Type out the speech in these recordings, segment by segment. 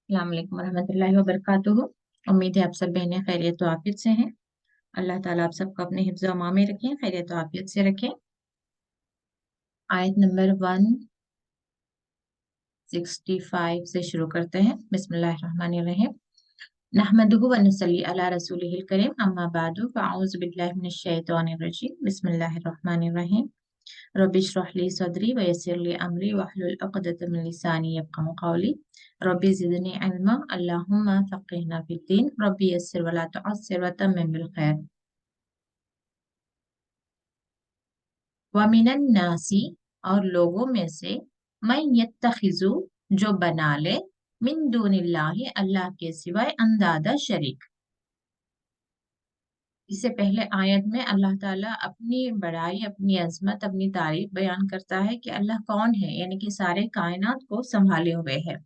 अस्सलाम वालेकुम रहमतुल्लाहि व बरकातुहू। उम्मीद है आप सब बहनें खैरियत तो आफियत से हैं। अल्लाह ताला आप सबको अपने हिफ्ज़ व अमान में रखें, खैरियत तो आफियत से रखें। आयत नंबर 165 से शुरू करते हैं। बिस्मिल्लाहिर्रहमानिर्रहीम। नहमदुहु व नसल्ली अला रसूलिहिल करीम, अम्मा बादु, फ़अऊज़ु बिल्लाहि मिनश शैतानिर रजीम। बिस्मिल्लाहिर्रहमानिर्रहीम। रब्बि इश्रह ली सदरी व यस्सिर ली अमरी वहलुल उक़दतम मिन लिसानी यफ़क़हू क़ौली। रब्बि ज़िदनी इल्मा, अल्लाहुम्मा फ़क़्हिना फ़िद्दीन, रब्बि यस्सिर व ला तुअस्सिर व तम्मिम बिल खैर। व मिनन नासी, और लोगों में से, मन यत्तखिज़ु, जो बना ले, मिन दूनिल्लाहि, अल्लाह के सिवाय, अंदादा शरीक। इससे पहले आयत में अल्लाह ताला अपनी बड़ाई, अपनी अजमत, अपनी तारीफ बयान करता है कि अल्लाह कौन है, यानी कि सारे कायनात को संभाले हुए है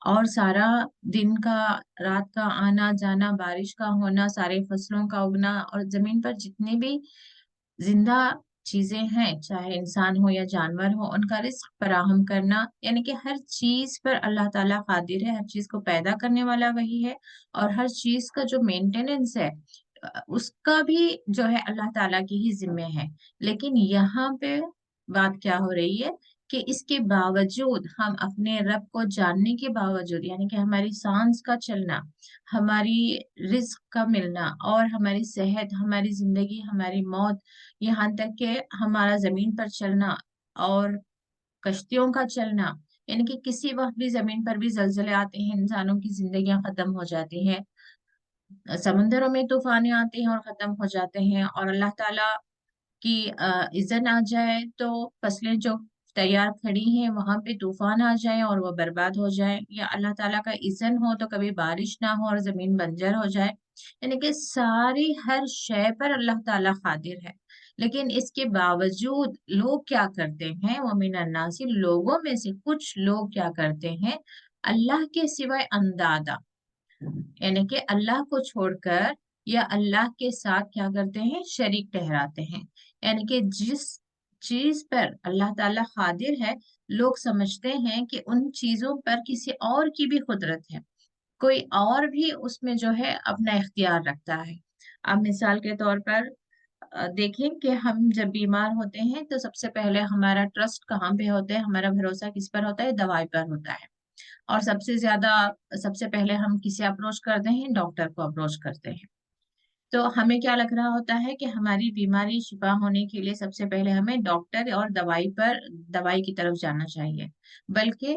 और सारा दिन का, रात का आना जाना, बारिश का होना, सारे फसलों का उगना और जमीन पर जितने भी जिंदा चीजें हैं, चाहे इंसान हो या जानवर हो, उनका रिस्क फराहम करना, यानी कि हर चीज पर अल्लाह ताला कादिर है। हर चीज को पैदा करने वाला वही है और हर चीज का जो मेंटेनेंस है उसका भी जो है अल्लाह ताला की ही जिम्मे है। लेकिन यहाँ पे बात क्या हो रही है कि इसके बावजूद, हम अपने रब को जानने के बावजूद, यानी कि हमारी सांस का चलना, हमारी रिस्क का मिलना और हमारी सेहत, हमारी जिंदगी, हमारी मौत, यहाँ तक कि हमारा जमीन पर चलना और कश्तियों का चलना, यानी कि किसी वक्त भी जमीन पर भी जलजले आते हैं, इंसानों की जिंदगियां खत्म हो जाती हैं, समुद्रों में तूफान आते हैं और खत्म हो जाते हैं, और अल्लाह ताला की इज़्ज़त आ जाए तो फसलें जो तैयार खड़ी हैं वहां पे तूफान आ जाए और वो बर्बाद हो जाए, या अल्लाह ताला का इज़्ज़त हो तो कभी बारिश ना हो और जमीन बंजर हो जाए। यानी कि सारी हर शय पर अल्लाह ताला कादिर है। लेकिन इसके बावजूद लोग क्या करते हैं, वो मिनन नासी, लोगों में से कुछ लोग क्या करते हैं, अल्लाह के सिवाय अंदादा, यानी कि अल्लाह को छोड़कर या अल्लाह के साथ क्या करते हैं, शरीक ठहराते हैं। यानी कि जिस चीज पर अल्लाह ताला कादिर है, लोग समझते हैं कि उन चीजों पर किसी और की भी कुदरत है, कोई और भी उसमें जो है अपना इख्तियार रखता है। अब मिसाल के तौर पर देखें कि हम जब बीमार होते हैं तो सबसे पहले हमारा ट्रस्ट कहाँ पे होता है, हमारा भरोसा किस पर होता है, दवाई पर होता है। और सबसे पहले हम किसे अप्रोच करते हैं, डॉक्टर को अप्रोच करते हैं। तो हमें क्या लग रहा होता है कि हमारी बीमारी शिफा होने के लिए सबसे पहले हमें डॉक्टर और दवाई की तरफ जाना चाहिए। बल्कि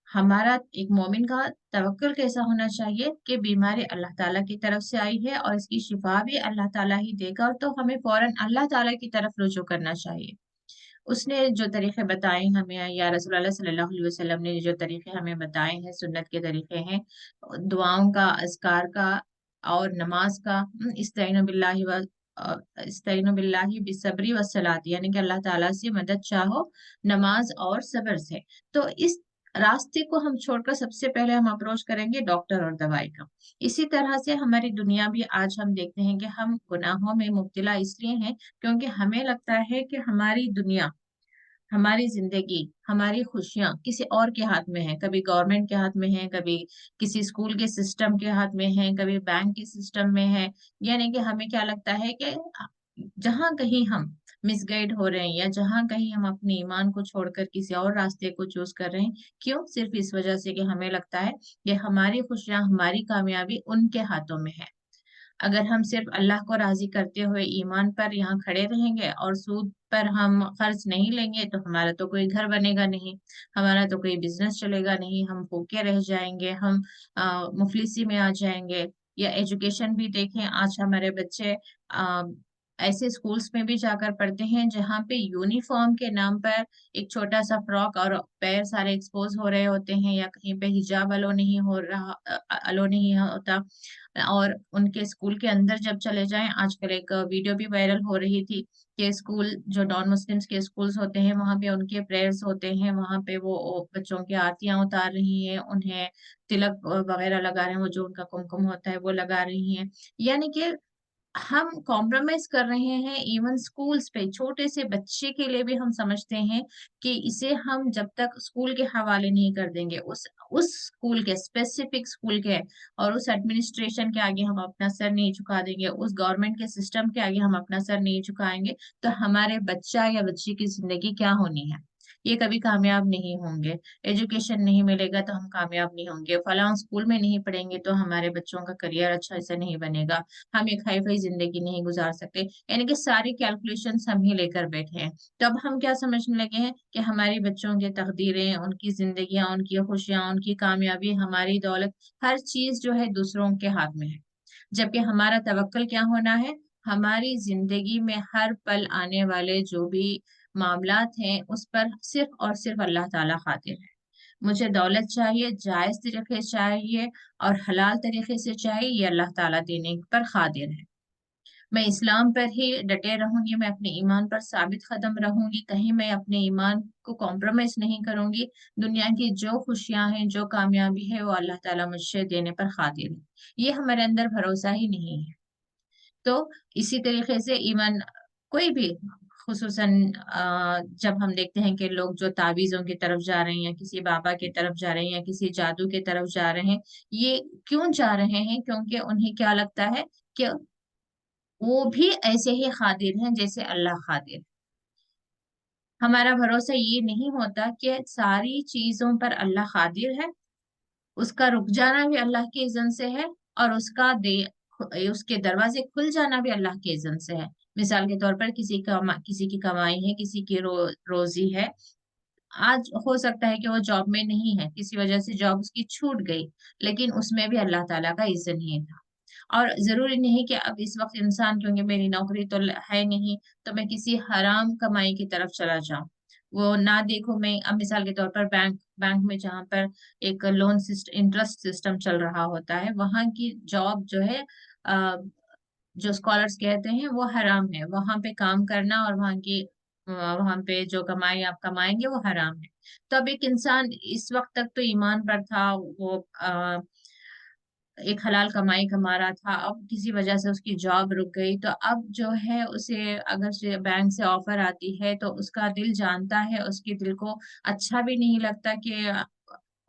हमारा एक मोमिन का तवक्कुल कैसा होना चाहिए कि बीमारी अल्लाह ताला की तरफ से आई है और इसकी शिफा भी अल्लाह ताला ही देगा, और तो हमें फौरन अल्लाह ताला की तरफ रुजू करना चाहिए। उसने जो तरीके बताए हमें, या रसूलुल्लाह सल्लल्लाहु अलैहि वसल्लम ने जो तरीके हमें बताए हैं, सुन्नत के तरीके हैं, दुआओं का, अज़कार का और नमाज का, इस्ताइनु बिल्लाहि बिस्सब्री वस्सलात, यानी कि अल्लाह ताला से मदद चाहो नमाज और सब्र से। तो इस रास्ते को हम छोड़कर सबसे पहले हम अप्रोच करेंगे डॉक्टर और दवाई का। इसी तरह से हमारी दुनिया भी आज हम देखते हैं कि हम गुनाहों में मुब्तला इसलिए हैं क्योंकि हमें लगता है कि हमारी दुनिया, हमारी जिंदगी, हमारी खुशियां किसी और के हाथ में है। कभी गवर्नमेंट के हाथ में है, कभी किसी स्कूल के सिस्टम के हाथ में है, कभी बैंक के सिस्टम में है। यानी कि हमें क्या लगता है कि जहां कहीं हम मिसगाइड हो रहे हैं या जहां कहीं हम अपने ईमान को छोड़कर किसी और रास्ते को चूज कर रहे हैं, क्यों? सिर्फ इस वजह से कि हमें लगता है कि हमारी खुशियां, हमारी कामयाबी उनके हाथों में है। अगर हम सिर्फ अल्लाह को राजी करते हुए ईमान पर यहाँ खड़े रहेंगे और सूद पर हम खर्च नहीं लेंगे तो हमारा तो कोई घर बनेगा नहीं, हमारा तो कोई बिजनेस चलेगा नहीं, हम भूखे रह जाएंगे, हम मुफलिसी में आ जाएंगे। या एजुकेशन भी देखें, आज हमारे बच्चे आ, ऐसे स्कूल्स में भी जाकर पढ़ते हैं जहाँ पे यूनिफॉर्म के नाम पर एक छोटा सा फ्रॉक और पैर सारे एक्सपोज हो रहे होते हैं, या कहीं पे हिजाब अलो नहीं होता। और उनके स्कूल के अंदर जब चले जाएं, आजकल एक वीडियो भी वायरल हो रही थी कि स्कूल जो नॉन मुस्लिम्स के स्कूल्स होते हैं वहां पे उनके प्रेयर्स होते हैं, वहां पे वो बच्चों की आरतियां उतार रही हैं, उन्हें तिलक वगैरह लगा रहे हैं, वो जो उनका कुमकुम होता है वो लगा रही हैं। यानी कि हम कॉम्प्रोमाइज कर रहे हैं इवन स्कूल्स पे। छोटे से बच्चे के लिए भी हम समझते हैं कि इसे हम जब तक स्कूल के हवाले नहीं कर देंगे, उस स्कूल के, स्पेसिफिक स्कूल के और उस एडमिनिस्ट्रेशन के आगे हम अपना सर नहीं झुका देंगे, उस गवर्नमेंट के सिस्टम के आगे हम अपना सर नहीं झुकाएंगे, तो हमारे बच्चा या बच्ची की जिंदगी क्या होनी है, ये कभी कामयाब नहीं होंगे। एजुकेशन नहीं मिलेगा तो हम कामयाब नहीं होंगे, फलां स्कूल में नहीं पढ़ेंगे तो हमारे बच्चों का करियर अच्छा से नहीं बनेगा, हम एक हाई फाई जिंदगी नहीं गुजार सकते। यानी कि सारी कैलकुलेशंस हम ही लेकर बैठे हैं। तो अब हम क्या समझने लगे हैं कि हमारी बच्चों की तकदीरें, उनकी जिंदगियां, उनकी खुशियां, उनकी कामयाबी, हमारी दौलत, हर चीज जो है दूसरों के हाथ में है। जबकि हमारा तवक्कल क्या होना है, हमारी जिंदगी में हर पल आने वाले जो भी मामलात हैं उस पर सिर्फ और सिर्फ अल्लाह ताला कादिर है। मुझे दौलत चाहिए, जायज तरीके से चाहिए और हलाल तरीके से चाहिए, ये अल्लाह ताला देने पर कादिर है। मैं इस्लाम पर ही डटे रहूंगी, मैं अपने ईमान पर साबित कदम रहूंगी, कहीं मैं अपने ईमान को कॉम्प्रोमाइज नहीं करूंगी। दुनिया की जो खुशियां हैं, जो कामयाबी है, वो अल्लाह ताला मुझे देने पर कादिर है। ये हमारे अंदर भरोसा ही नहीं है। तो इसी तरीके से ईमान, कोई भी, खुसूसन जब हम देखते हैं कि लोग जो तावीजों की तरफ जा रहे हैं या किसी बाबा की तरफ जा रहे हैं या किसी जादू की तरफ जा रहे हैं, ये क्यों जा रहे हैं? क्योंकि उन्हें क्या लगता है कि वो भी ऐसे ही खादिर हैं जैसे अल्लाह खादिर है। हमारा भरोसा ये नहीं होता कि सारी चीजों पर अल्लाह खादिर है, उसका रुक जाना भी अल्लाह के इज़्न से है, और उसके दरवाजे खुल जाना भी अल्लाह के इज़्न से है। मिसाल के तौर पर किसी की कमाई है, किसी की रोजी है। आज हो सकता है कि वो जॉब में नहीं है, किसी वजह से जॉब उसकी छूट गई, लेकिन उसमें भी अल्लाह ताला का इज़्न ही था। और जरूरी नहीं कि अब इस वक्त इंसान, क्योंकि मेरी नौकरी तो है नहीं, तो मैं किसी हराम कमाई की तरफ चला जाऊं। वो ना देखो, मैं अब मिसाल के तौर पर बैंक बैंक में जहाँ पर एक लोन सिस्टम, इंटरेस्ट सिस्टम चल रहा होता है, वहां की जॉब जो है, अ, जो स्कॉलर्स कहते हैं वो हराम है। वहां पे काम करना और वहां पे जो कमाई आप कमाएंगे वो हराम है। तो अब एक इंसान इस वक्त तक तो ईमान पर था, वो एक हलाल कमाई कमा रहा था, अब किसी वजह से उसकी जॉब रुक गई, तो अब जो है उसे अगर से बैंक से ऑफर आती है तो उसका दिल जानता है, उसके दिल को अच्छा भी नहीं लगता कि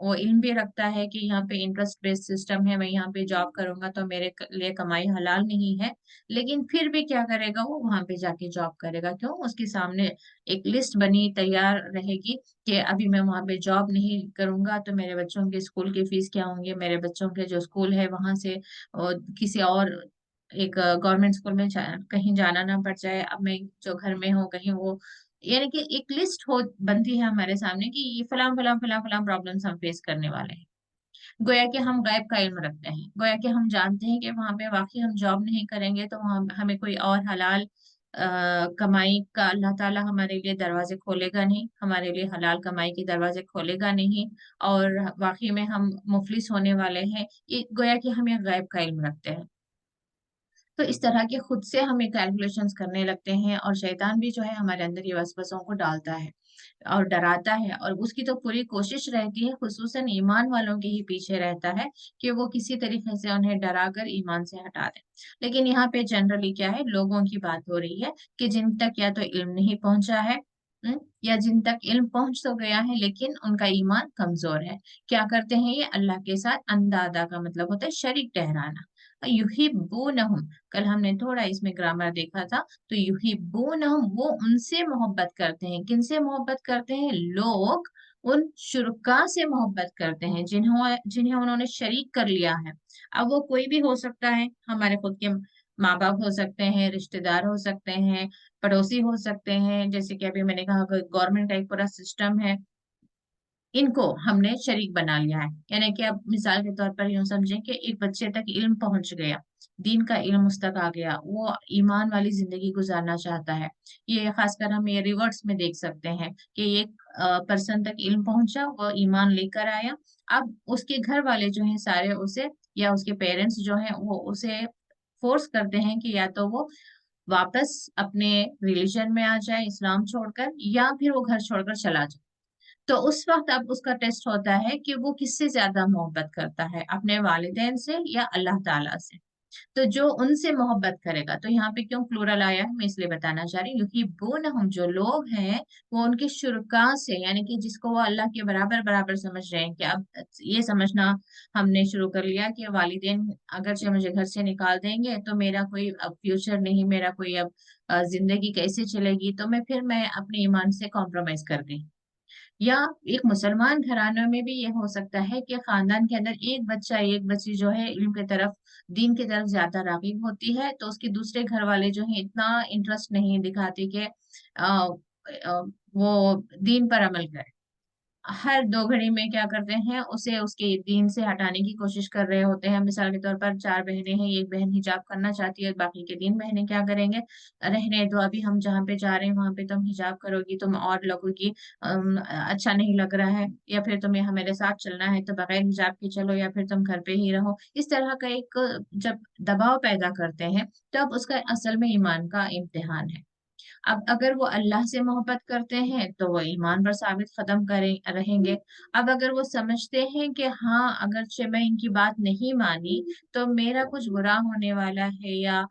वो इल्म भी रखता है कि यहाँ पे इंटरेस्ट बेस्ड सिस्टम है, मैं यहाँ पे जॉब करूंगा तो मेरे लिए कमाई हलाल नहीं है, लेकिन फिर भी क्या करेगा, वो वहां पे जाके जॉब करेगा। क्यों? उसके सामने एक लिस्ट बनी तैयार रहेगी कि अभी मैं वहां पे जॉब नहीं करूंगा तो मेरे बच्चों के स्कूल की फीस क्या होंगे, मेरे बच्चों के जो स्कूल है वहां से किसी और एक गवर्नमेंट स्कूल में कहीं जाना ना पड़ जाए, अब मैं जो घर में हूँ कहीं वो, यानी कि एक लिस्ट हो बनती है हमारे सामने कि ये फलां फलां फलां फलां प्रॉब्लम्स हम फेस करने वाले हैं। गोया कि हम गायब का इल्म रखते हैं, गोया कि हम जानते हैं कि वहां पे वाकई हम जॉब नहीं करेंगे तो वहां हमें कोई और हलाल कमाई का अल्लाह ताला हमारे लिए दरवाजे खोलेगा नहीं, हमारे लिए हलाल कमाई के दरवाजे खोलेगा नहीं, और वाकई में हम मुफलिस होने वाले हैं। ये गोया कि हम ये गायब का इल्म रखते हैं। तो इस तरह के खुद से हमें कैलकुलेशंस करने लगते हैं, और शैतान भी जो है हमारे अंदर ये वसवसों को डालता है और डराता है, और उसकी तो पूरी कोशिश रहती है, खुसूसन ईमान वालों के ही पीछे रहता है कि वो किसी तरीके से उन्हें डरा कर ईमान से हटा दे। लेकिन यहाँ पे जनरली क्या है, लोगों की बात हो रही है कि जिन तक या तो इल्म नहीं पहुंचा है, या जिन तक इल्म पहुंच तो गया है लेकिन उनका ईमान कमजोर है। क्या करते हैं ये? अल्लाह के साथ अंदादा का मतलब होता है शरीक ठहराना। युहिब्बूनहुम, कल हमने थोड़ा इसमें ग्रामर देखा था, तो युहिब्बूनहुम, वो उनसे मोहब्बत करते हैं। किनसे मोहब्बत करते हैं? लोग उन शुरका से मोहब्बत करते हैं जिन्हों जिन्हें उन्होंने शरीक कर लिया है। अब वो कोई भी हो सकता है, हमारे खुद के माँ बाप हो सकते हैं, रिश्तेदार हो सकते हैं, पड़ोसी हो सकते हैं, जैसे कि अभी मैंने कहा गवर्नमेंट का एक पूरा सिस्टम है, इनको हमने शरीक बना लिया है। यानी कि अब मिसाल के तौर पर यूं समझें कि एक बच्चे तक इल्म पहुंच गया, दीन का इल्म उस तक आ गया, वो ईमान वाली जिंदगी गुजारना चाहता है। ये खासकर हम ये रिवर्ट्स में देख सकते हैं कि एक पर्सन तक इल्म पहुंचा, वो ईमान लेकर आया, अब उसके घर वाले जो हैं सारे उसे, या उसके पेरेंट्स जो हैं वो उसे फोर्स करते हैं कि या तो वो वापस अपने रिलीजन में आ जाए, इस्लाम छोड़कर, या फिर वो घर छोड़कर चला जाए। तो उस वक्त अब उसका टेस्ट होता है कि वो किससे ज्यादा मोहब्बत करता है, अपने वालिदैन से या अल्लाह ताला से। تو जो उनसे मोहब्बत करेगा, तो यहाँ पे क्यों प्लूरल आया है मैं इसलिए बताना चाह रही हूँ, युहिब्बून हम जो लोग हैं वो उनके शुरका से, यानी कि जिसको वो अल्लाह के बराबर बराबर समझ रहे हैं, कि अब ये समझना हमने शुरू कर लिया कि वालिदैन अगरचे मुझे घर से निकाल देंगे तो मेरा कोई अब फ्यूचर नहीं, मेरा कोई अब जिंदगी कैसे चलेगी, तो मैं अपने ईमान से कॉम्प्रोमाइज कर गई। या एक मुसलमान घराने में भी ये हो सकता है कि खानदान के अंदर एक बच्चा एक बच्ची जो है इल्म की तरफ, दीन की तरफ ज्यादा राग़िब होती है, तो उसके दूसरे घर वाले जो है इतना इंटरेस्ट नहीं दिखाते कि वो दीन पर अमल करे। हर दो घड़ी में क्या करते हैं, उसे उसके दीन से हटाने की कोशिश कर रहे होते हैं। मिसाल के तौर पर चार बहनें हैं, एक बहन हिजाब करना चाहती है, बाकी के तीन बहनें क्या करेंगे, रहने दो, अभी हम जहाँ पे जा रहे हैं वहां पे तुम हिजाब करोगी, तुम और लोगों की अच्छा नहीं लग रहा है, या फिर तुम्हें हमारे साथ चलना है तो बगैर हिजाब के चलो, या फिर तुम घर पे ही रहो। इस तरह का एक जब दबाव पैदा करते हैं, तब उसका असल में ईमान का इम्तिहान है। अब अगर वो अल्लाह से मोहब्बत करते हैं तो वो ईमान पर साबित कदम करें रहेंगे। अब अगर वो समझते हैं कि हाँ, अगरचे मैं इनकी बात नहीं मानी तो मेरा कुछ बुरा होने वाला है, या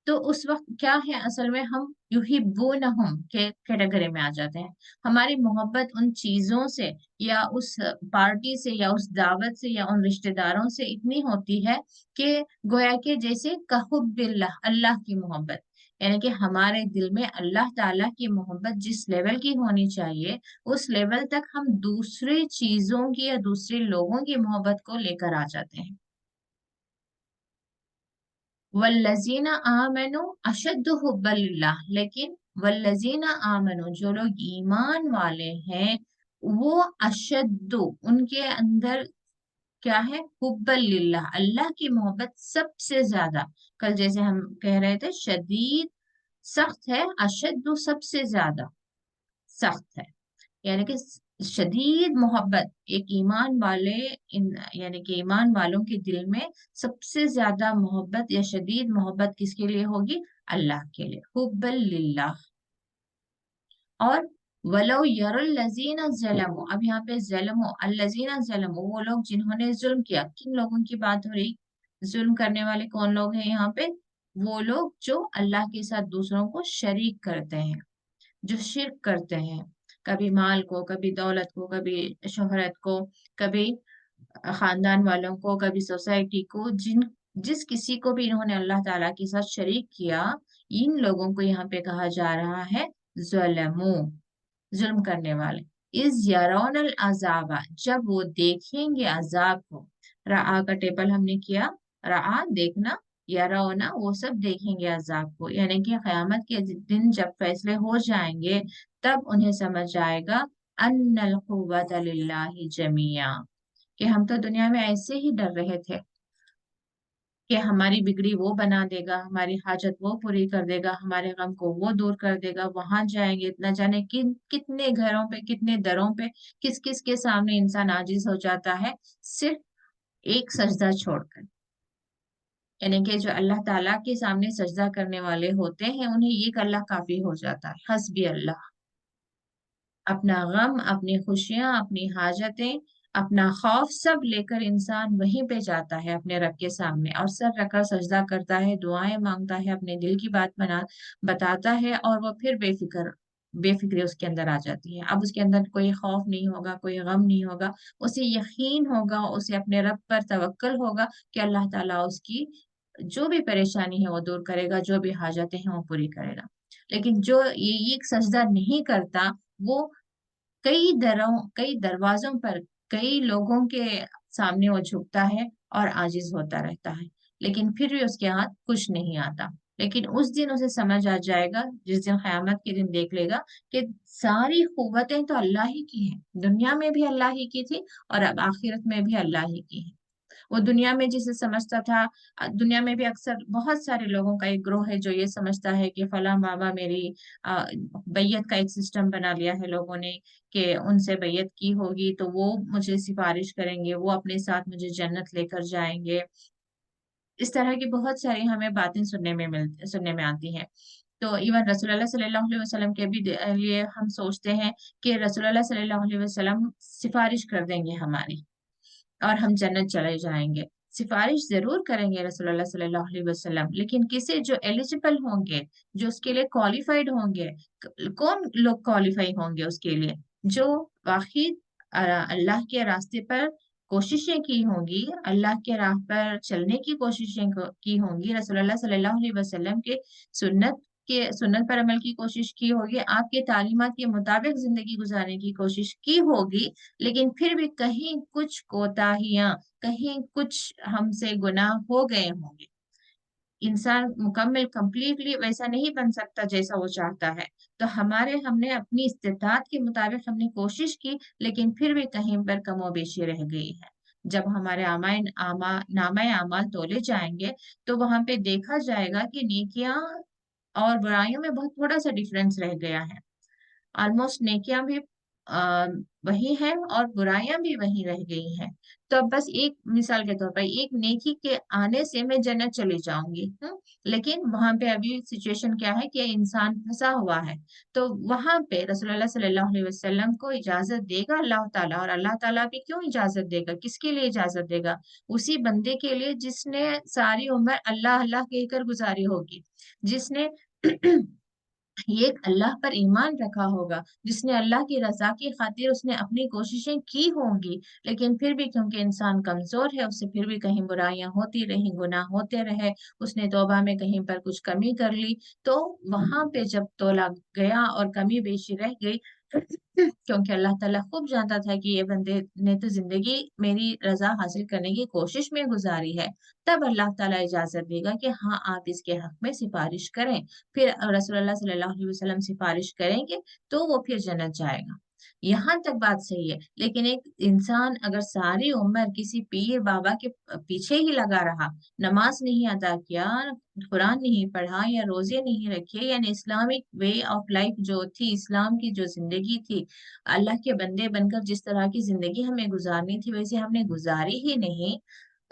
तो उस वक्त क्या है, असल में हम युहिब्बूनहुम के कैटेगरी में आ जाते हैं। हमारी मोहब्बत उन चीजों से, या उस पार्टी से, या उस दावत से, या उन रिश्तेदारों से इतनी होती है कि गोया के जैसे कहुब्बिल्लाह, अल्लाह की मोहब्बत, यानी कि हमारे दिल में अल्लाह ताला की मोहब्बत जिस लेवल की होनी चाहिए, उस लेवल तक हम दूसरी चीजों की या दूसरे लोगों की मोहब्बत को लेकर आ जाते हैं। वल्लजीना आमनु अशद्दु हुब्बल्लाह, लेकिन वल्लजीना आमनु जो लोग ईमान वाले हैं, वो अशद्दु उनके अंदर क्या है, हुब्बल लिल्लाह, अल्लाह की मोहब्बत सबसे ज्यादा। कल जैसे हम कह रहे थे, शदीद सख्त है, अशद्दु सबसे ज्यादा सख्त है, यानी कि शदीद मोहब्बत एक ईमान वाले, इन यानी कि ईमान वालों के दिल में सबसे ज्यादा मोहब्बत या शदीद मोहब्बत किसके लिए होगी, अल्लाह के लिए, हुब्बल लिल्लाह। और वलो यरुल्लजीना ज़लमु, अब यहाँ पे ज़लमु, अल्लजीना ज़लमु वो लोग जिन्होंने जुल्म किया, किन लोगों की बात हो रही, जुल्म करने वाले कौन लोग हैं यहाँ पे, वो लोग जो अल्लाह के साथ दूसरों को शरीक करते हैं, जो शिर्क करते हैं, कभी माल को, कभी दौलत को, कभी शोहरत को, कभी खानदान वालों को, कभी सोसाइटी को, जिस किसी को भी इन्होंने अल्लाह ताला के साथ शरीक किया, इन लोगों को यहाँ पे कहा जा रहा है ज़लमु, जुल्म करने वाले। इस यरौनल अजाबा, जब वो देखेंगे अजाब को, रआ का टेबल हमने किया, रआ देखना, यरौना वो सब देखेंगे अजाब को, यानी कि कयामत के दिन जब फैसले हो जाएंगे, तब उन्हें समझ आएगा अन्नल कुव्वत लिल्लाहि जमीया, कि हम तो दुनिया में ऐसे ही डर रहे थे कि हमारी बिगड़ी वो बना देगा, हमारी हाजत वो पूरी कर देगा, हमारे गम को वो दूर कर देगा, वहां जाएंगे, इतना जाने कितने घरों पे, कितने दरों पे, किस किस के सामने इंसान आजिज हो जाता है, सिर्फ एक सजदा छोड़कर। यानी कि जो अल्लाह ताला के सामने सजदा करने वाले होते हैं, उन्हें एक अल्लाह काफी हो जाता है, हस्बी अल्लाह। अपना गम, अपनी खुशियां, अपनी हाजतें, अपना खौफ सब लेकर इंसान वहीं पे जाता है अपने रब के सामने, और सर रखकर सजदा करता है, दुआएं मांगता है, अपने दिल की बात बताता है, और वो फिर बेफिक्री उसके अंदर आ जाती है। अब उसके अंदर कोई खौफ नहीं होगा, कोई गम नहीं होगा, उसे यकीन होगा, उसे अपने रब पर तवक्कल होगा कि अल्लाह ताला उसकी जो भी परेशानी है वो दूर करेगा, जो भी हाजतें हैं वो पूरी करेगा। लेकिन जो ये एक सजदा नहीं करता, वो कई दरवाजों पर, कई लोगों के सामने वो झुकता है और आजिज होता रहता है, लेकिन फिर भी उसके हाथ कुछ नहीं आता। लेकिन उस दिन उसे समझ आ जाएगा, जिस दिन क़यामत के दिन देख लेगा कि सारी कुव्वतें तो अल्लाह ही की हैं, दुनिया में भी अल्लाह ही की थी और अब आखिरत में भी अल्लाह ही की है। वो दुनिया में जिसे समझता था, दुनिया में भी अक्सर बहुत सारे लोगों का एक ग्रोह है जो ये समझता है कि फला बाबा मेरी बैयत का एक सिस्टम बना लिया है लोगों ने, कि उनसे बैयत की होगी तो वो मुझे सिफारिश करेंगे, वो अपने साथ मुझे जन्नत लेकर जाएंगे। इस तरह की बहुत सारी हमें बातें सुनने में आती हैं। तो इवन रसूलुल्लाह सल्लल्लाहु अलैहि वसल्लम के भी लिए हम सोचते हैं कि रसूलुल्लाह सल्लल्लाहु अलैहि वसल्लम सिफारिश कर देंगे हमारी और हम जन्नत चले जाएंगे। सिफारिश जरूर करेंगे रसूलुल्लाह सल्लल्लाहु अलैहि वसल्लम, लेकिन किसे, जो एलिजिबल होंगे, जो उसके लिए क्वालिफाइड होंगे। कौन लोग क्वालिफाई होंगे उसके लिए? जो वाकई अल्लाह के रास्ते पर कोशिशें की होंगी, अल्लाह के राह पर चलने की कोशिशें की होंगी, रसूलुल्लाह सल्लल्लाहु अलैहि वसल्लम के सुन्नत पर अमल की कोशिश की होगी, आपके तालीमात के मुताबिक जिंदगी गुजारने की कोशिश की होगी, लेकिन फिर भी कहीं कुछ कोताहियां, कहीं कुछ हमसे गुनाह हो गए होंगे। इंसान मुकम्मल कंप्लीटली वैसा नहीं बन सकता जैसा वो चाहता है। तो हमने अपनी इस्तिताअत के मुताबिक हमने कोशिश की, लेकिन फिर भी कहीं पर कमोबेशी रह गई है। जब हमारे नामाए आमाल तोले जाएंगे, तो वहां पे देखा जाएगा कि नेकियां और बुराइयों में बहुत थोड़ा सा डिफरेंस रह गया है। ऑलमोस्ट नेकियां भी आ, वही है और बुराइयां भी वही रह गई हैं। तो अब बस एक मिसाल के तौर पर, एक नेकी के आने से मैं जन्नत चली जाऊंगी, लेकिन वहां पे अभी सिचुएशन क्या है कि इंसान फंसा हुआ है। तो वहां पे रसूलुल्लाह सल्लल्लाहु अलैहि वसल्लम को इजाजत देगा अल्लाह ताला, और अल्लाह ताला भी क्यों इजाजत देगा, किसके लिए इजाजत देगा? उसी बंदे के लिए जिसने सारी उम्र अल्लाह अल्लाह कहकर गुजारी होगी, जिसने ये एक अल्लाह पर ईमान रखा होगा, जिसने अल्लाह की रजा की खातिर उसने अपनी कोशिशें की होंगी, लेकिन फिर भी क्योंकि इंसान कमजोर है, उससे फिर भी कहीं बुराइयां होती रही, गुनाह होते रहे, उसने तौबा में कहीं पर कुछ कमी कर ली, तो वहां पे जब तोला गया और कमी बेशी रह गई, क्योंकि अल्लाह ताला खूब जानता था कि ये बंदे ने तो जिंदगी मेरी रजा हासिल करने की कोशिश में गुजारी है, तब अल्लाह ताला इजाजत देगा कि हाँ आप इसके हक में सिफारिश करें। फिर रसूलुल्लाह सल्लल्लाहु अलैहि वसल्लम सिफारिश करेंगे, तो वो फिर जन्नत जाएगा। यहाँ तक बात सही है, लेकिन एक इंसान अगर सारी उम्र किसी पीर बाबा के पीछे ही लगा रहा, नमाज नहीं अदा किया, कुरान नहीं पढ़ा, या रोजे नहीं रखे, यानी इस्लामिक वे ऑफ लाइफ जो थी, इस्लाम की जो जिंदगी थी, अल्लाह के बंदे बनकर जिस तरह की जिंदगी हमें गुजारनी थी वैसे हमने गुजारी ही नहीं,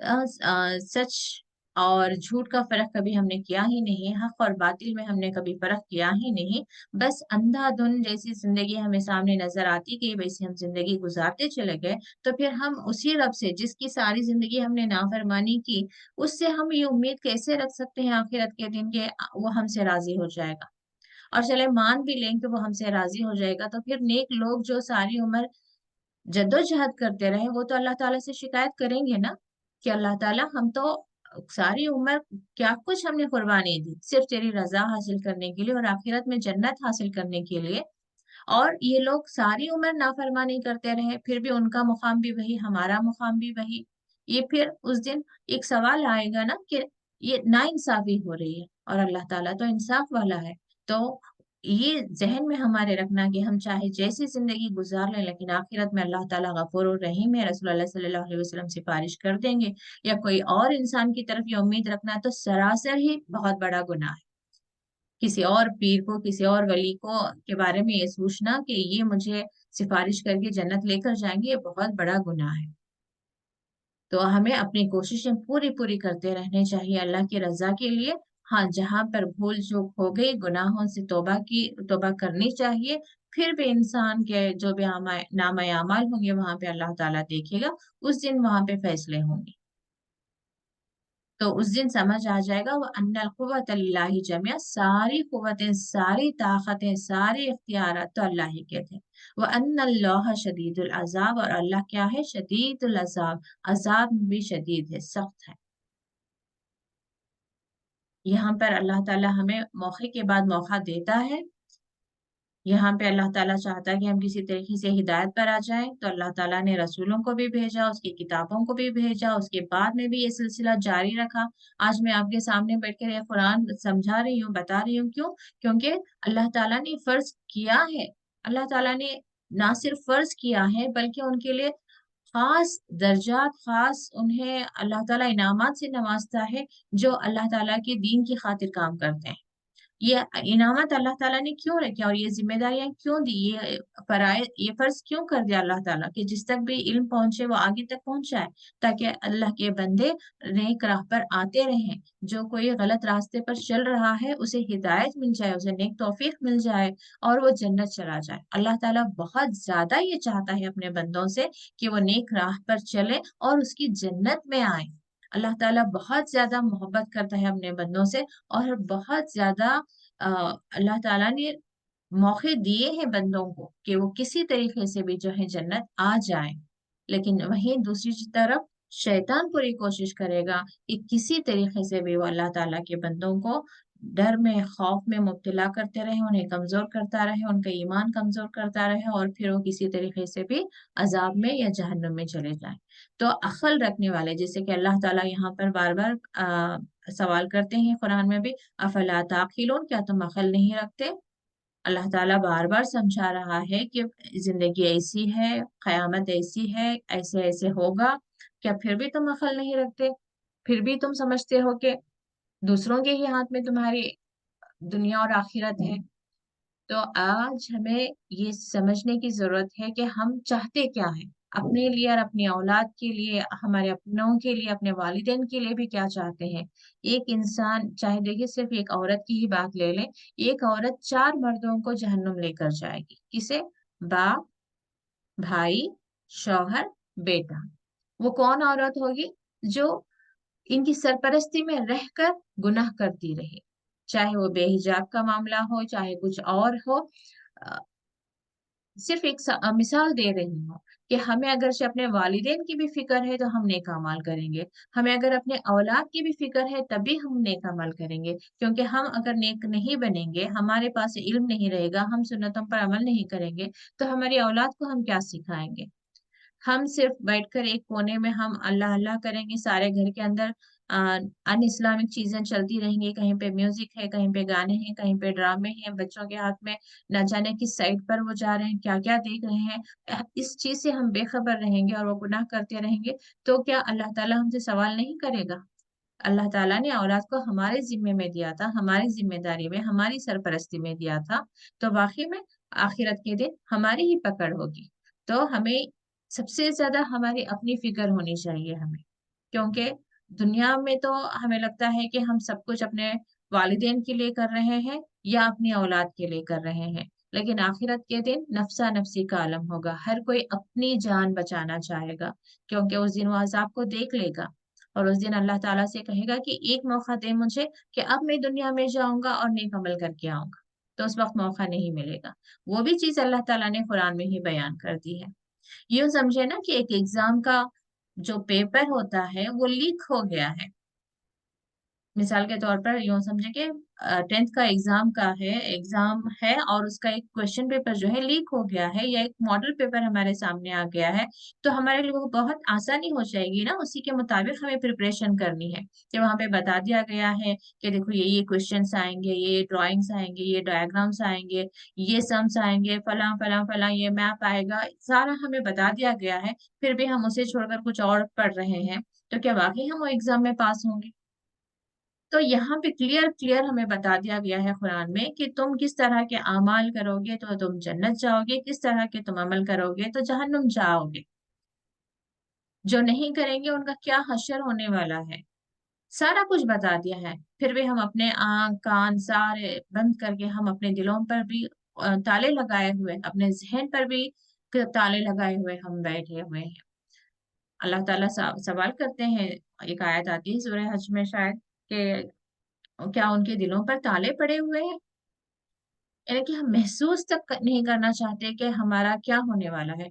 सच और झूठ का फर्क कभी हमने किया ही नहीं, हक और बातिल में हमने कभी फर्क किया ही नहीं, बस अंधाधुन जैसी जिंदगी हमें सामने नजर आती गई वैसे हम जिंदगी गुजारते चले गए। तो फिर हम उसी रब से जिसकी सारी जिंदगी हमने नाफरमानी की, उससे हम ये उम्मीद कैसे रख सकते हैं आखिरत के दिन के वो हमसे राजी हो जाएगा? और चले मान भी लें कि वो हमसे राजी हो जाएगा, तो फिर नेक लोग जो सारी उम्र जद्दोजहद करते रहे, वो तो अल्लाह ताला से शिकायत करेंगे ना, कि अल्लाह ताला हम तो सारी उम्र क्या कुछ हमने कुर्बानी दी सिर्फ तेरी रजा हासिल करने के लिए और आखिरत में जन्नत हासिल करने के लिए, और ये लोग सारी उम्र नाफरमानी करते रहे, फिर भी उनका मुकाम भी वही, हमारा मुकाम भी वही। ये फिर उस दिन एक सवाल आएगा ना कि ये नाइंसाफी हो रही है, और अल्लाह ताला तो इंसाफ वाला है। तो ये जहन में हमारे रखना कि हम चाहे जैसी जिंदगी गुजार लें, लेकिन आखिरत में अल्लाह ताला गफूर और रहीम है, रसूलुल्लाह सल्लल्लाहु अलैहि वसल्लम सिफारिश कर देंगे, या कोई और इंसान की तरफ ये उम्मीद रखना तो सरासर ही बहुत बड़ा गुनाह है। किसी और पीर को, किसी और वली को के बारे में ये सोचना कि ये मुझे सिफारिश करके जन्नत लेकर जाएंगे, ये बहुत बड़ा गुनाह है। तो हमें अपनी कोशिशें पूरी पूरी करते रहने चाहिए अल्लाह की रजा के लिए। हाँ, जहां पर भूल चूक हो गई, गुनाहों से तौबा करनी चाहिए। फिर भी इंसान के जो भी नामा अमाल होंगे वहां पे अल्लाह ताला देखेगा, उस दिन वहां पे फैसले होंगे। तो उस दिन समझ आ जाएगा वो अन्नल कुव्वत लिल्लाहि जमिया, सारी कुव्वतें, सारी ताकतें, सारे इख्तियार तो अल्लाह ही के थे। वो अन्नल्लाह शदीदुल अजाब, और अल्लाह क्या है? शदीदुल अजाब, अजाब भी शदीद है, सख्त है। यहाँ पर अल्लाह ताला हमें मौके के बाद मौका देता है। यहाँ पे अल्लाह ताला चाहता है कि हम किसी तरीके से हिदायत पर आ जाएं, तो अल्लाह ताला ने रसूलों को भी भेजा, उसकी किताबों को भी भेजा, उसके बाद में भी ये सिलसिला जारी रखा। आज मैं आपके सामने बैठकर ये कुरान समझा रही हूँ, बता रही हूँ, क्यों? क्योंकि अल्लाह ताला ने फर्ज किया है, अल्लाह ताला ने ना सिर्फ फर्ज किया है बल्कि उनके लिए खास दर्जात, खास उन्हें अल्लाह ताला इनामात से नवाजता है, जो अल्लाह ताला के दीन की खातिर काम करते हैं। ये इनामत अल्लाह ताला ने क्यों रखे और ये जिम्मेदारियां क्यों दी, ये फर्ज क्यों कर दिया अल्लाह ताला कि जिस तक भी इल्म पहुंचे वो आगे तक पहुंचाए, ताकि अल्लाह के बंदे नेक राह पर आते रहें। जो कोई गलत रास्ते पर चल रहा है उसे हिदायत मिल जाए, उसे नेक तौफीक मिल जाए, और वो जन्नत चला जाए। अल्लाह ताला बहुत ज्यादा ये चाहता है अपने बंदों से कि वो नेक राह पर चले और उसकी जन्नत में आए। अल्लाह ताला बहुत ज्यादा मोहब्बत करता है अपने बंदों से, और बहुत ज्यादा अल्लाह ताला ने मौके दिए हैं बंदों को कि वो किसी तरीके से भी जो है जन्नत आ जाए। लेकिन वहीं दूसरी तरफ शैतान पूरी कोशिश करेगा कि किसी तरीके से भी वो अल्लाह ताला के बंदों को डर में, खौफ में मुब्तला करते रहे, उन्हें कमजोर करता रहे, उनका ईमान कमजोर करता रहे, और फिर वो किसी तरीके से भी अजाब में या जहन्नुम में चले जाए। तो अक्ल रखने वाले, जैसे कि अल्लाह ताला यहाँ पर बार बार सवाल करते हैं कुरान में भी, अफला ताक़िलून, क्या तुम अक्ल नहीं रखते? अल्लाह ताला बार बार समझा रहा है कि जिंदगी ऐसी है, कयामत ऐसी है, ऐसे ऐसे होगा। क्या फिर भी तुम अक्ल नहीं रखते? फिर भी तुम समझते हो कि दूसरों के ही हाथ में तुम्हारी दुनिया और आखिरत है? तो आज हमें ये समझने की जरूरत है कि हम चाहते क्या हैं अपने लिए और अपनी औलाद के लिए, हमारे अपनों के लिए, अपने वालिदैन के लिए भी क्या चाहते हैं। एक इंसान, चाहे देखिए सिर्फ एक औरत की ही बात ले लें, एक औरत 4 मर्दों को जहन्नुम लेकर जाएगी। किसे? बाप, भाई, शौहर, बेटा। वो कौन औरत होगी? जो इनकी सरपरस्ती में रहकर गुनाह करती रहे, चाहे वो बेहिजाब का मामला हो, चाहे कुछ और हो। अ, सिर्फ एक मिसाल दे रही हूँ कि हमें अगर से अपने वालिदैन की भी फिक्र है तो हम नेक अमाल करेंगे, हमें अगर अपने औलाद की भी फिक्र है तभी हम नेक अमल करेंगे। क्योंकि हम अगर नेक नहीं बनेंगे, हमारे पास इल्म नहीं रहेगा, हम सुन्नतों पर अमल नहीं करेंगे, तो हमारी औलाद को हम क्या सिखाएंगे? हम सिर्फ बैठकर एक कोने में हम अल्लाह अल्लाह करेंगे, सारे घर के अंदर अन इस्लामिक चीजें चलती रहेंगी, कहीं पे म्यूजिक है, कहीं पे गाने हैं, कहीं पे ड्रामे हैं, बच्चों के हाथ में न जाने किस साइड पर वो जा रहे हैं, क्या क्या देख रहे हैं। इस चीज से हम बेखबर रहेंगे और वो गुनाह करते रहेंगे, तो क्या अल्लाह ताला हमसे सवाल नहीं करेगा? अल्लाह ताला ने औलाद को हमारे जिम्मे में दिया था, हमारी जिम्मेदारी में, हमारी सरपरस्ती में दिया था। तो वाकई में आखिरत के दिन हमारी ही पकड़ होगी। तो हमें सबसे ज्यादा हमारी अपनी फिक्र होनी चाहिए हमें। क्योंकि दुनिया में तो हमें लगता है कि हम सब कुछ अपने वालिदैन के लिए कर रहे हैं या अपनी औलाद के लिए कर रहे हैं, लेकिन आखिरत के दिन नफ्सा नफ्सी का आलम होगा, हर कोई अपनी जान बचाना चाहेगा। क्योंकि उस दिन वो अजाब को देख लेगा, और उस दिन अल्लाह ताला से कहेगा कि एक मौका दे मुझे कि अब मैं दुनिया में जाऊंगा और नेक अमल करके आऊंगा। तो उस वक्त मौका नहीं मिलेगा। वो भी चीज अल्लाह ताला ने कुरान में ही बयान कर दी है। यूं समझे ना कि एक एग्जाम का जो पेपर होता है वो लीक हो गया है। मिसाल के तौर पर यूं समझे कि 10th का एग्जाम है और उसका एक क्वेश्चन पेपर जो है लीक हो गया है, या एक मॉडल पेपर हमारे सामने आ गया है। तो हमारे लोगों को बहुत आसानी हो जाएगी ना, उसी के मुताबिक हमें प्रिपरेशन करनी है कि वहां पे बता दिया गया है कि देखो ये क्वेश्चंस आएंगे, ये ड्राइंग्स आएंगे, ये डायग्राम्स आएंगे, ये सम्स आएंगे, फला फला फला ये मैप आएगा, सारा हमें बता दिया गया है। फिर भी हम उसे छोड़कर कुछ और पढ़ रहे हैं, तो क्या वाकई हम वो एग्जाम में पास होंगे? तो यहाँ पे क्लियर क्लियर हमें बता दिया गया है कुरान में कि तुम किस तरह के अमाल करोगे तो तुम जन्नत जाओगे, किस तरह के तुम अमल करोगे तो जहन्नुम जाओगे। जो नहीं करेंगे उनका क्या हश्र होने वाला है, सारा कुछ बता दिया है। फिर भी हम अपने आंख कान सारे बंद करके हम अपने दिलों पर भी ताले लगाए हुए, अपने जहन पर भी ताले लगाए हुए हम बैठे हुए हैं। अल्लाह ताला सवाल करते हैं, एक आयत आती है सूरह हज में शायद, कि क्या उनके दिलों पर ताले पड़े हुए हैं? यानी कि हम महसूस तक नहीं करना चाहते कि हमारा क्या होने वाला है।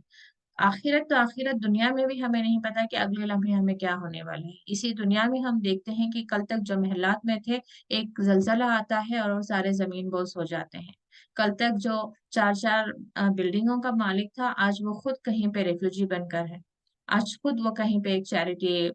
आखिरत तो आखिरत, दुनिया में भी हमें नहीं पता कि अगले लम्हे हमें क्या होने वाला है। इसी दुनिया में हम देखते हैं कि कल तक जो महलात में थे, एक जलजला आता है और वो सारे जमीन बोस हो जाते हैं। कल तक जो चार चार बिल्डिंगों का मालिक था, आज वो खुद कहीं पे रेफ्यूजी बनकर है। आज खुद वो कहीं पे एक चैरिटी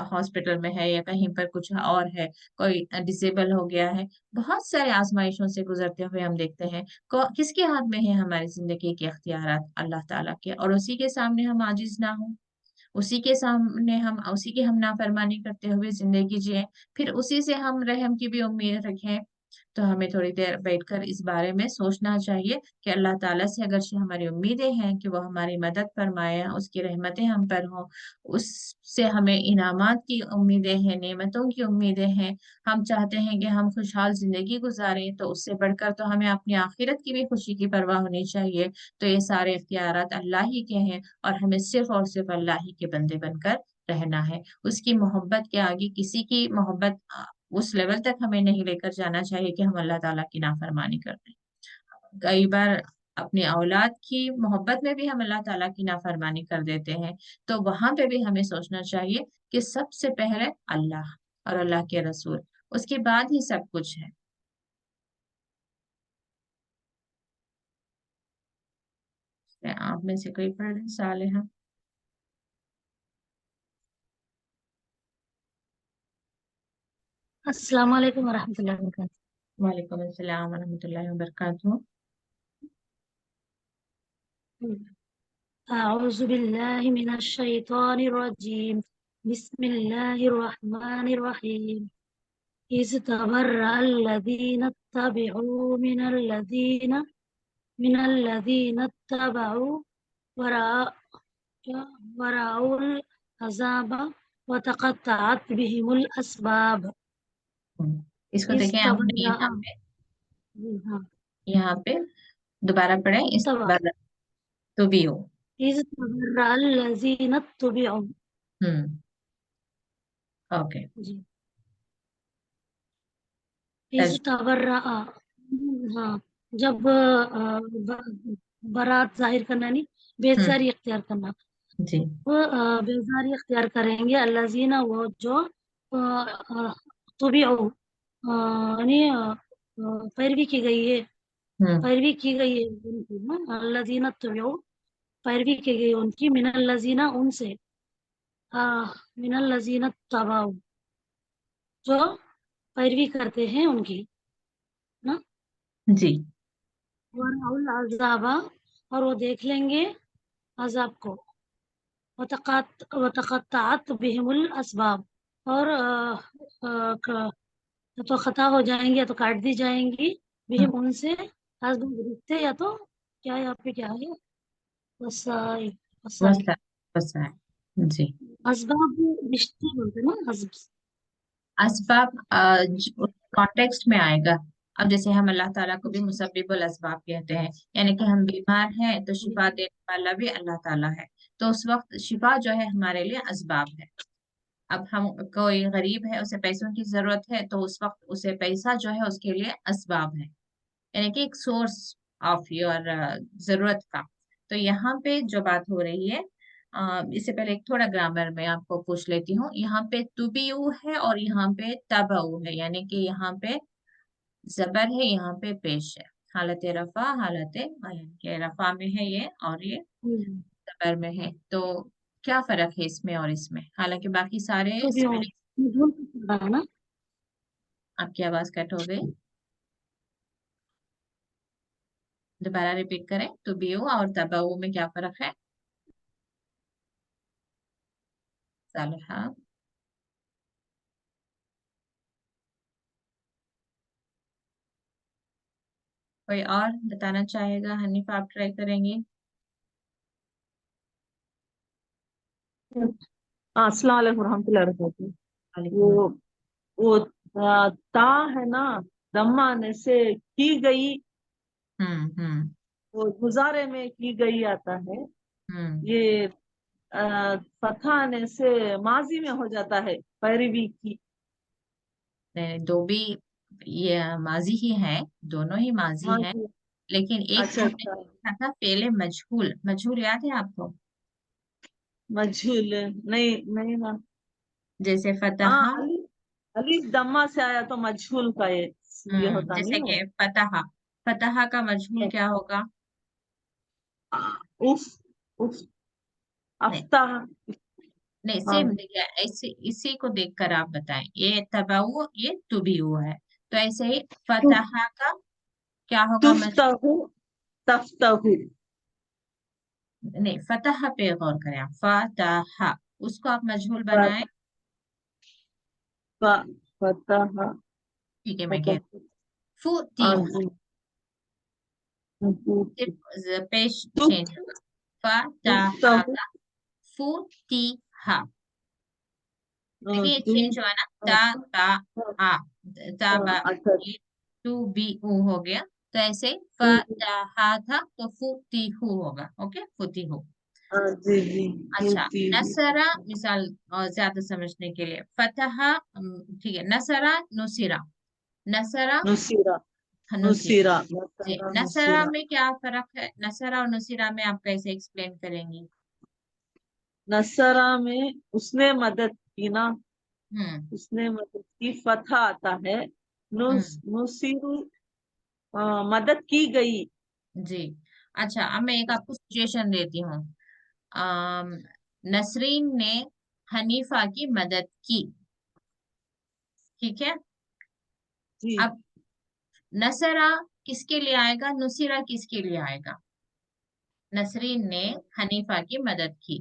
हॉस्पिटल में है, या कहीं पर कुछ और है, कोई डिसेबल हो गया है। बहुत सारे आजमाइशों से गुजरते हुए हम देखते हैं। किसके हाथ में है हमारी जिंदगी के इख्तियारात? अल्लाह ताला के। और उसी के सामने हम आजिज ना हो, उसी की हम नाफरमानी करते हुए जिंदगी जिए, फिर उसी से हम रहम की भी उम्मीद रखें तो हमें थोड़ी देर बैठकर इस बारे में सोचना चाहिए कि अल्लाह ताला से अगरचे हमारी उम्मीदें हैं कि वो हमारी मदद फरमाए, उसकी रहमतें हम पर हों, उससे हमें इनामात की उम्मीदें हैं, नेमतों की उम्मीदें हैं, हम चाहते हैं कि हम खुशहाल जिंदगी गुजारें, तो उससे बढ़कर तो हमें अपनी आखिरत की भी खुशी की परवाह होनी चाहिए। तो ये सारे इख्तियारात अल्लाह ही के हैं और हमें सिर्फ और सिर्फ अल्लाह ही के बंदे बनकर रहना है। उसकी मोहब्बत के आगे किसी की मोहब्बत उस लेवल तक हमें नहीं लेकर जाना चाहिए कि हम अल्लाह ताला की नाफरमानी कर दें। कई बार अपनी औलाद की मोहब्बत में भी हम अल्लाह ताला की नाफरमानी कर देते हैं। तो वहां पे भी हमें सोचना चाहिए कि सबसे पहले अल्लाह और अल्लाह के रसूल, उसके बाद ही सब कुछ है। आप में से कोई पढ़ रहे सालेहा? अस्सलाम वालेकुम वरहमतुल्लाहि वबरकातुहू। वालेकुम अस्सलाम वरहमतुल्लाहि वबरकातुहू। अऊज़ु बिल्लाहि मिनश शैतानिर रजीम। बिस्मिल्लाहिर रहमानिर रहीम। इज़ तबर्रअल लज़ीना इत्तबअू मिनल लज़ीना इत्तबअू वरा वराउल अज़ाब व तक़त्तअत बिहिमुल अस्बाब। इसको इज़ देखें आपने तबर्रअ, हाँ, यहाँ पे दोबारा पढ़े, इस तबअ, बार तो भी हो। इज़ तबर्रअल लज़ीना इत्तबअू। हम्म। ओके। जी, इज तबर्रा, हाँ, जब बारात जाहिर करना, नहीं, हम्म। बेजारी इख्तियार करना, जी। वो बेजारी इख्तियार करेंगे अल्लाजीना, वो जो तुबिउ, यानी पैरवी की गई है, हम्म। पैरवी की गई है उनकी ना, अल्लाजीना तुबिउ, पैरवी की गई उनकी, मिनल लजीना, उनसे, मिनल लजीना तबाउ, जो पैरवी करते हैं उनकी ना, जी। वरअउल अज़ाबा, और वो देख लेंगे अजाब को, वतक़त्तअत बिहिमुल अस्बाब, और तो खता हो जाएंगी या तो काट दी जाएंगी, हम्म। बिहिम उनसे, अस्बाब रिश्ते, या तो क्या, यहाँ पे क्या है, वसाइल, बस वसाइल, बस है। जी। अस्बाब रिश्ते बोलते हैं ना, असबाब कॉन्टेक्स्ट में आएगा। अब जैसे हम अल्लाह ताला को भी मुसब्बिबुल असबाब कहते हैं, यानी कि हम बीमार हैं तो शिफा देने वाला भी अल्लाह ताला है। तो उस वक्त शिफा जो है हमारे लिए असबाब है। अब हम, कोई गरीब है, उसे पैसों की जरूरत है, तो उस वक्त उसे पैसा जो है उसके लिए असबाब है, यानी कि एक सोर्स ऑफ योर जरूरत का। तो यहाँ पे जो बात हो रही है, इससे पहले एक थोड़ा ग्रामर में आपको पूछ लेती हूँ। यहाँ पे तुबियु है और यहाँ पे तबऊ है, यानी कि यहाँ पे जबर है, यहाँ पे पेश है। हालत रफा, हालत यानी कि रफा में है ये, और ये जबर में है। तो क्या फर्क है इसमें और इसमें? हालांकि बाकी सारे तो भी स्पेलिंग। है ना। आपकी आवाज कट हो गई, दोबारा रिपीट करें। तुबियु और तबऊ में क्या फर्क है? सालिहा। कोई और बताना चाहेगा? हनीफ, आप ट्राई करेंगे? अस्सलाम वालेकुम रहमतुल्लाहि वबरकातुहू। वालेकुम। वो वो ता है ना, दम्मा आने से की गई, हम्म। वो गुजारे में की गई आता है। हम्म। ये फतहा आने से माजी में हो जाता है, पैरवी की। नहीं, दो भी ये माजी ही है, दोनों ही माजी है। माजी। लेकिन एक अच्छा हमने अच्छा। देखा था पहले, मजहूल। मजहूल याद है आपको? मजहूल, नहीं नहीं ना। जैसे हाँ, फतहा। अली, अली दम्मा से आया तो मजहूल का ये होता जैसे नहीं कि वो। फतहा, फतहा का मजहूल क्या होगा? उफ, उफ, नहीं। अफ्ताह। नहीं, सेम हाँ, देखिए, ऐसे इसी को देखकर आप बताएं। ये तबाऊ, ये तुबियु है। तो ऐसे ही फतहा का क्या होगा मजहूल? तुफ्तहु, तफ्तहु। नहीं, फतह पे गौर करें आप। फतह, उसको आप मजहूल बनाएं। फ- फतह, ठीक है, मैं कह फतह। फुतीहा, पेश चेंज होगा, फतहा का फुतीहा, देखिए चेंज हुआ ना, ता आ, ताबा टू बी ऊ हो गया, तो ऐसे फतहा था तो फुतीहु होगा, ओके फुतीहु। जी जी अच्छा, नसरा मिसाल ज्यादा समझने के लिए, फतहा ठीक है, नसरा नुसिरा, नसरा नुसीरा नुसिरा, नुसीरा जी। नसरा नुसीरा में क्या फर्क है, नसरा और नुसिरा में आप कैसे एक्सप्लेन करेंगी? नसरा में उसने मदद की ना, हम्म उसने मदद की, फतह आता है। नुसीरु मदद की गई। जी। अच्छा, अब मैं एक आपको सिचुएशन देती हूँ। अम, नसरीन ने हनीफा की मदद की, ठीक है। जी अब नसरा किसके लिए आएगा, नुसिरा किसके लिए आएगा? नसरीन ने हनीफा की मदद की,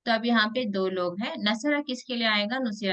तो अब यहाँ पे दो लोग हैं, नसरा किसके लिए आएगा, नुसिरा